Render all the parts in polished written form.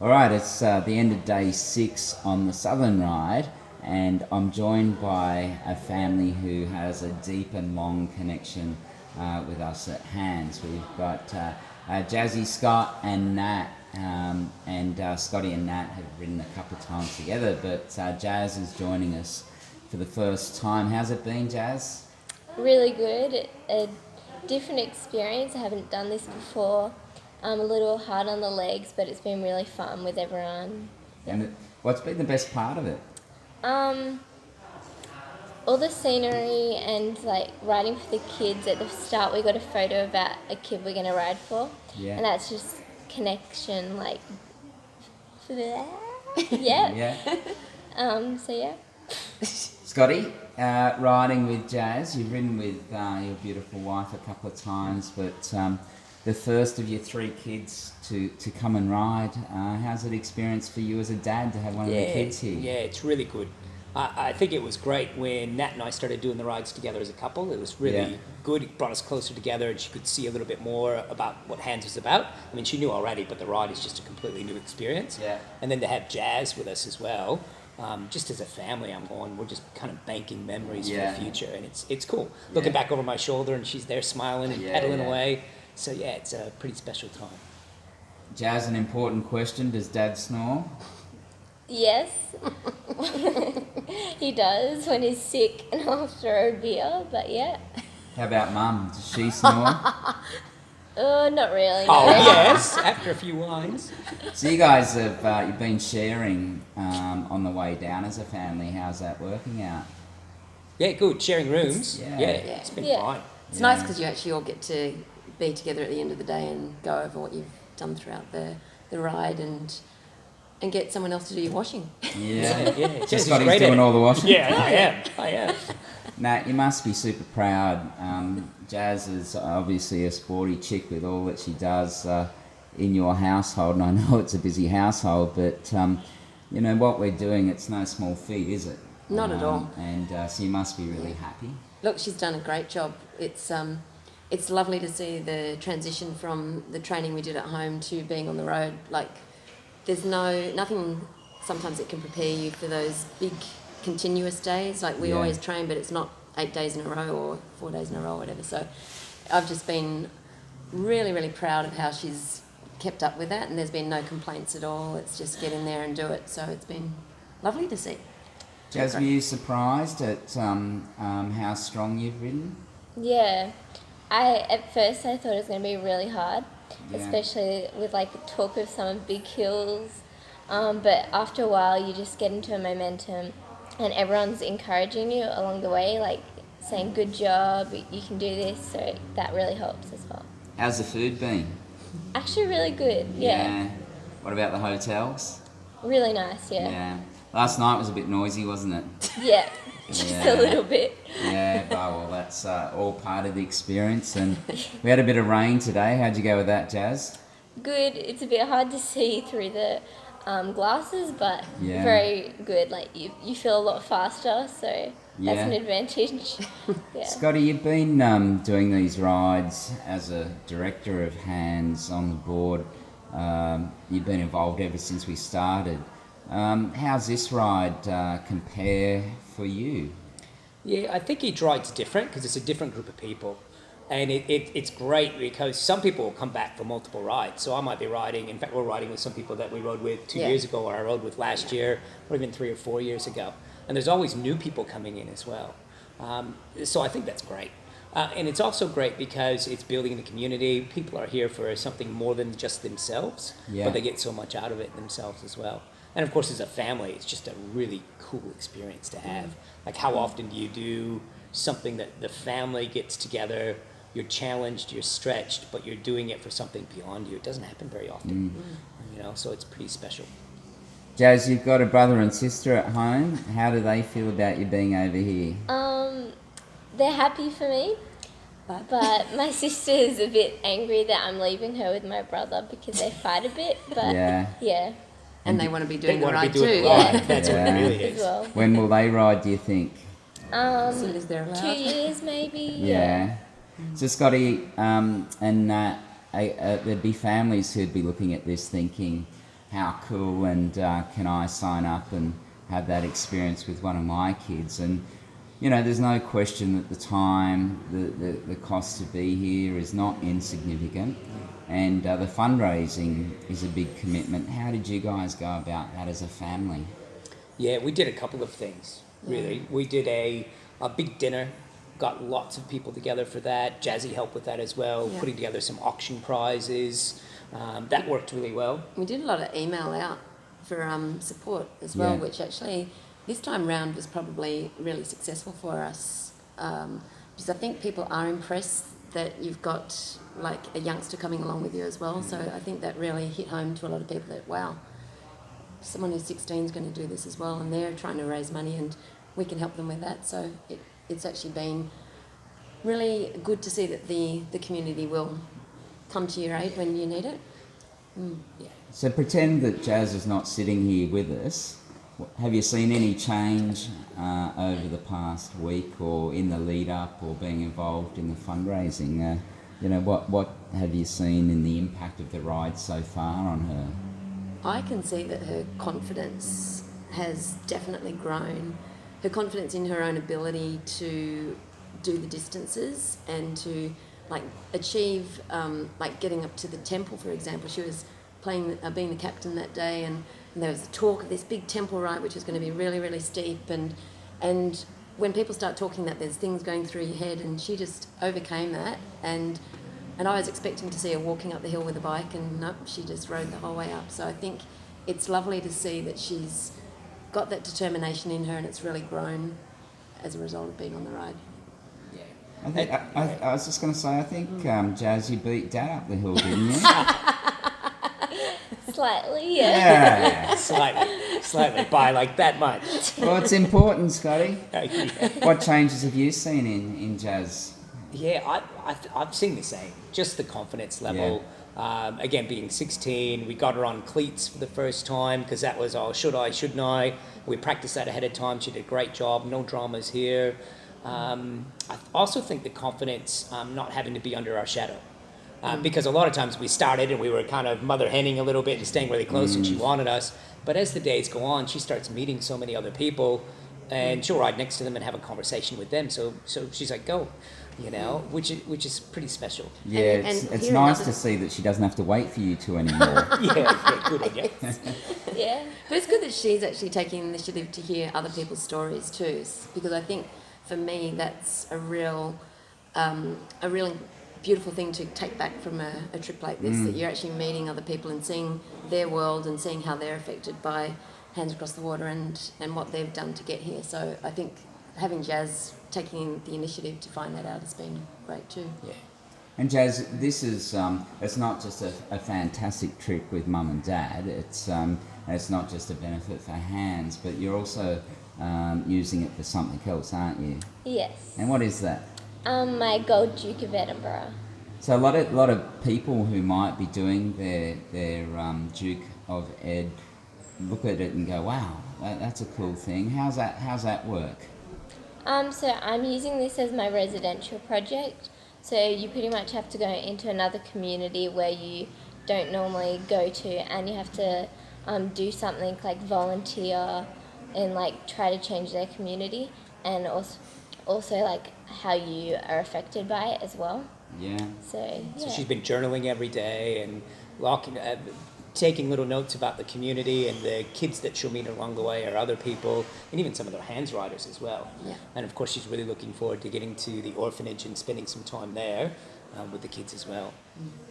All right, it's the end of day 6 on the Southern Ride, and I'm joined by a family who has a deep and long connection with us at Hands. We've got Jazzy, Scott, and Nat, and Scotty and Nat have ridden a couple of times together, but Jazz is joining us for the first time. How's it been, Jazz? Really good. A different experience. I haven't done this before. A little hard on the legs, but it's been really fun with everyone. And what's been the best part of it? All the scenery and like riding for the kids. At the start, we got a photo about a kid we're gonna ride for, Yeah. and that's just connection. Like, yeah. Yeah. So yeah. Scotty, riding with Jazz, you've ridden with your beautiful wife a couple of times, but the first of your 3 kids to come and ride, how's it experience for you as a dad to have one of the kids here? Yeah, it's really good. I think it was great when Nat and I started doing the rides together as a couple. It was really good. It brought us closer together, and she could see a little bit more about what Hands was about. I mean, she knew already, but the ride is just a completely new experience. Yeah. And then to have Jazz with us as well, just as a family, we're just kind of banking memories for the future, and it's cool. Looking back over my shoulder, and she's there smiling and pedaling away. So yeah, it's a pretty special time. Jazz, an important question, does Dad snore? Yes. He does when he's sick and after a beer, but yeah. How about Mum, does she snore? Not really. Oh No. yes, after a few wines. So you guys have you've been sharing on the way down as a family. How's that working out? Yeah, good. Sharing rooms. Yeah. It's been fine. It's nice because you actually all get to be together at the end of the day and go over what you've done throughout the ride and get someone else to do your washing. Yeah. She's Scotty's great at doing it. all the washing? Yeah, I am. Nat, you must be super proud. Jazz is obviously a sporty chick with all that she does in your household, and I know it's a busy household, but you know what we're doing, it's no small feat, is it? Not at all. And so you must be really happy. Look, she's done a great job. It's lovely to see the transition from the training we did at home to being on the road. Like, there's nothing sometimes that can prepare you for those big continuous days. Like, we always train, but it's not 8 days in a row or 4 days in a row or whatever. So I've just been really, really proud of how she's kept up with that, and there's been no complaints at all. It's just get in there and do it. So it's been lovely to see. Jazz, were you surprised at how strong you've ridden? Yeah. At first I thought it was going to be really hard, especially with like the talk of some big hills. But after a while you just get into a momentum and everyone's encouraging you along the way, like saying good job, you can do this, so that really helps as well. How's the food been? Actually really good, yeah. What about the hotels? Really nice, yeah. Yeah. Last night was a bit noisy, wasn't it? Yeah, just a little bit. Yeah, well, that's all part of the experience. And we had a bit of rain today. How'd you go with that, Jazz? Good. It's a bit hard to see through the glasses, but very good. Like you feel a lot faster, so that's an advantage. Yeah. Scotty, you've been doing these rides as a director of Hands on the board. You've been involved ever since we started. How's this ride compare for you? Yeah, I think each ride's different because it's a different group of people. And it's great because some people will come back for multiple rides. So I might be riding, in fact, we're riding with some people that we rode with 2 years ago, or I rode with last year, or even 3 or 4 years ago. And there's always new people coming in as well. So I think that's great. And it's also great because it's building the community. People are here for something more than just themselves, but they get so much out of it themselves as well. And of course, as a family, it's just a really cool experience to have. Like, how often do you do something that the family gets together, you're challenged, you're stretched, but you're doing it for something beyond you? It doesn't happen very often, you know, so it's pretty special. Jazz, you've got a brother and sister at home. How do they feel about you being over here? They're happy for me, but my sister is a bit angry that I'm leaving her with my brother because they fight a bit. But yeah. And they want to be doing the They want ride to be doing too. the ride. That's what it really As is. well. When will they ride, do you think? As soon as they're 2 allowed. years maybe. Yeah. So Scotty and there'd be families who'd be looking at this thinking, how cool, and can I sign up and have that experience with one of my kids? And there's no question that the time, the cost to be here is not insignificant, and the fundraising is a big commitment. How did you guys go about that as a family? Yeah, we did a couple of things, really. We did a big dinner, got lots of people together for that. Jazzy helped with that as well, putting together some auction prizes. That worked really well. We did a lot of email out for support as well, which actually this time round was probably really successful for us, because I think people are impressed that you've got like a youngster coming along with you as well. So I think that really hit home to a lot of people that, wow, someone who's 16 is going to do this as well, and they're trying to raise money and we can help them with that. So it's actually been really good to see that the community will come to your aid when you need it. Yeah. So pretend that Jazz is not sitting here with us. Have you seen any change over the past week or in the lead up or being involved in the fundraising? What have you seen in the impact of the ride so far on her? I can see that her confidence has definitely grown. Her confidence in her own ability to do the distances and to achieve, getting up to the temple, for example. She was being the captain that day, and there was a talk of this big temple ride which was going to be really, really steep, and when people start talking that there's things going through your head, and she just overcame that, and I was expecting to see her walking up the hill with a bike, and nope, she just rode the whole way up. So I think it's lovely to see that she's got that determination in her, and it's really grown as a result of being on the ride. I was just going to say, I think, Jazz, you beat Dad up the hill, didn't you? Slightly, yeah. Slightly, by like that much. Well, it's important, Scotty. Yeah. What changes have you seen in Jazz? Yeah, I've seen the same. Just the confidence level. Yeah. Again, being 16, we got her on cleats for the first time because that was, should I, shouldn't I? We practiced that ahead of time. She did a great job. No dramas here. I also think the confidence not having to be under our shadow. Because a lot of times we started and we were kind of mother henning a little bit and staying really close and she wanted us. But as the days go on, she starts meeting so many other people and she'll ride next to them and have a conversation with them. So she's like, go, which is pretty special. Yeah, it's nice to see that she doesn't have to wait for you two anymore. yeah, good on you. Yeah. But it's good that she's actually taking initiative to hear other people's stories too, because I think for me that's a really beautiful thing to take back from a trip like this, that you're actually meeting other people and seeing their world and seeing how they're affected by Hands Across the Water and what they've done to get here. So I think having Jazz taking the initiative to find that out has been great too. Yeah. And Jazz, this is it's not just a fantastic trip with Mum and Dad. It's not just a benefit for Hands, but you're also using it for something else, aren't you? Yes. And what is that? My Gold Duke of Edinburgh. So a lot of people who might be doing their Duke of Ed look at it and go, wow, that's a cool thing. How's that work? So I'm using this as my residential project. So you pretty much have to go into another community where you don't normally go to, and you have to do something like volunteer and try to change their community, and also how you are affected by it as well. Yeah. So she's been journaling every day and taking little notes about the community and the kids that she'll meet along the way, or other people, and even some of the Hands riders as well. Yeah. And of course, she's really looking forward to getting to the orphanage and spending some time there with the kids as well.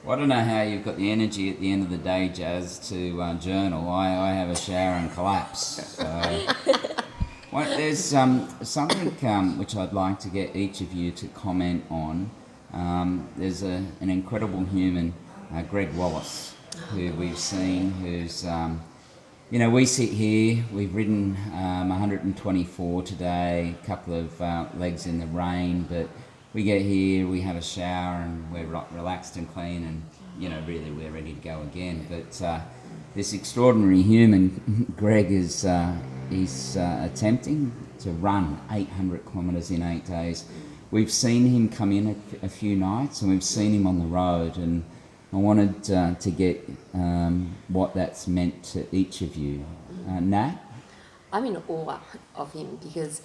Well, I don't know how you've got the energy at the end of the day, Jazz, to journal. I have a shower and collapse. So. Well, there's something which I'd like to get each of you to comment on. There's an incredible human, Greg Wallace, who we've seen, who's, we sit here, we've ridden 124 today, a couple of legs in the rain, but we get here, we have a shower, and we're relaxed and clean, and, really we're ready to go again. But this extraordinary human, Greg, is he's attempting to run 800 kilometres in 8 days. We've seen him come in a few nights, and we've seen him on the road, and I wanted to get what that's meant to each of you. Nat? I'm in awe of him because,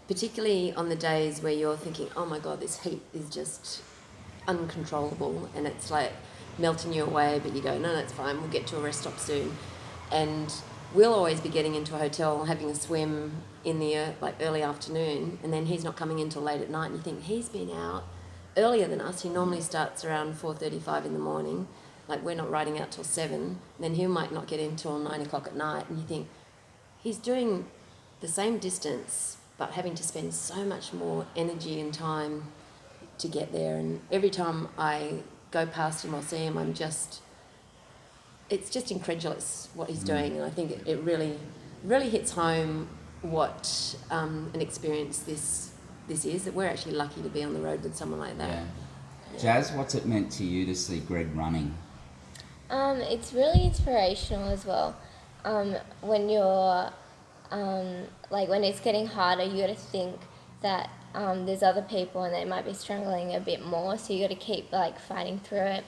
particularly on the days where you're thinking, oh my God, this heat is just uncontrollable and it's like melting you away, but you go, no, it's fine, we'll get to a rest stop soon. And we'll always be getting into a hotel, having a swim in the early afternoon, and then he's not coming in till late at night, and you think, he's been out earlier than us. He normally starts around 4:35 in the morning, like we're not riding out till 7, then he might not get in till 9 o'clock at night, and you think, he's doing the same distance, but having to spend so much more energy and time to get there. And every time I go past him or see him, it's just incredulous what he's doing. And I think it really, really hits home what an experience this is, that we're actually lucky to be on the road with someone like that. Yeah. Jazz, what's it meant to you to see Greg running? It's really inspirational as well. When you're when it's getting harder, you got to think that there's other people and they might be struggling a bit more, so you got to keep fighting through it.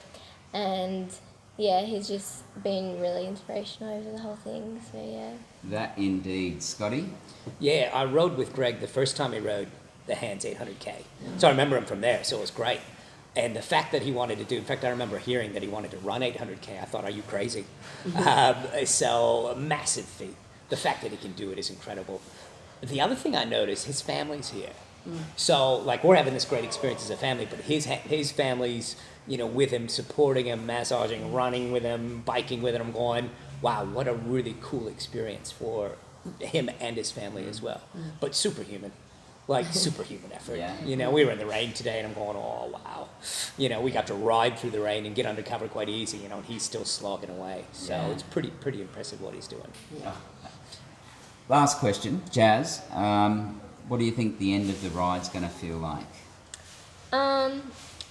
And yeah, he's just been really inspirational over the whole thing. So yeah. That indeed, Scotty. Yeah, I rode with Greg the first time he rode the Hands 800K, so I remember him from there. So it was great. And the fact that he wanted to do, in fact, I remember hearing that he wanted to run 800K. I thought, are you crazy? So a massive feat. The fact that he can do it is incredible. The other thing I noticed, his family's here. So we're having this great experience as a family, but his family's, with him, supporting him, massaging, running with him, biking with him. I'm going, wow, what a really cool experience for him and his family as well. But superhuman. Superhuman effort. Yeah. We were in the rain today, and I'm going, oh, wow. We got to ride through the rain and get under cover quite easy, and he's still slogging away. So it's pretty impressive what he's doing. Yeah. Last question, Jazz. What do you think the end of the ride's going to feel like?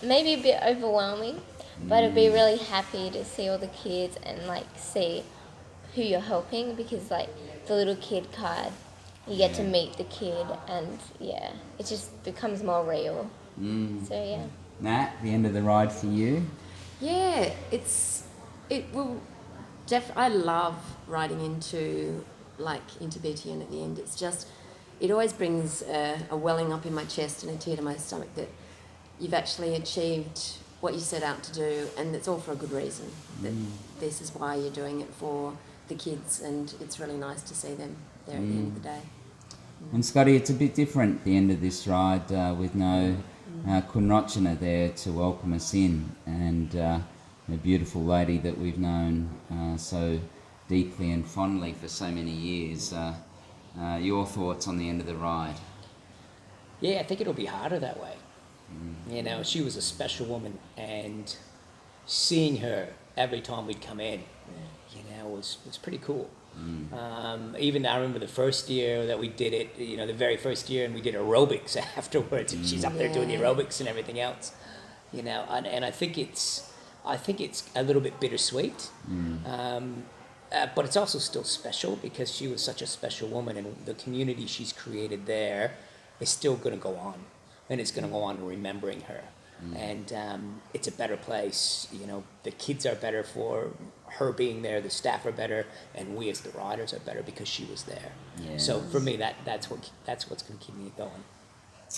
Maybe a bit overwhelming, but I'd be really happy to see all the kids and see who you're helping, because the little kid card, you get to meet the kid, and yeah, it just becomes more real. So yeah. Nat, the end of the ride for you? Yeah, I love riding into BTN at the end. It's just, it always brings a welling up in my chest and a tear to my stomach that you've actually achieved what you set out to do, and it's all for a good reason. That this is why you're doing it, for the kids, and it's really nice to see them there at the end of the day. And Scotty, it's a bit different, the end of this ride, with no Kunrochana there to welcome us in, and a beautiful lady that we've known so deeply and fondly for so many years. Your thoughts on the end of the ride? Yeah, I think it'll be harder that way. She was a special woman, and seeing her every time we'd come in, was pretty cool. Even I remember the first year that we did it, the very first year, and we did aerobics afterwards, and she's up there doing the aerobics and everything else, and I think it's a little bit bittersweet, but it's also still special because she was such a special woman, and the community she's created there is still going to go on, and it's going to go on remembering her. And it's a better place. The kids are better for her being there, the staff are better, and we as the riders are better because she was there. Yes. So for me, that's what's going to keep me going.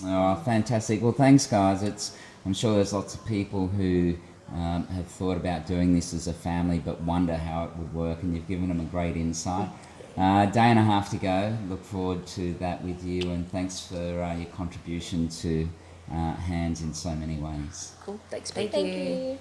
Oh, fantastic. Well, thanks, guys. I'm sure there's lots of people who have thought about doing this as a family but wonder how it would work, and you've given them a great insight. Day and a half to go. Look forward to that with you, and thanks for your contribution to Hands in so many ways. Cool. Thanks, Thank you.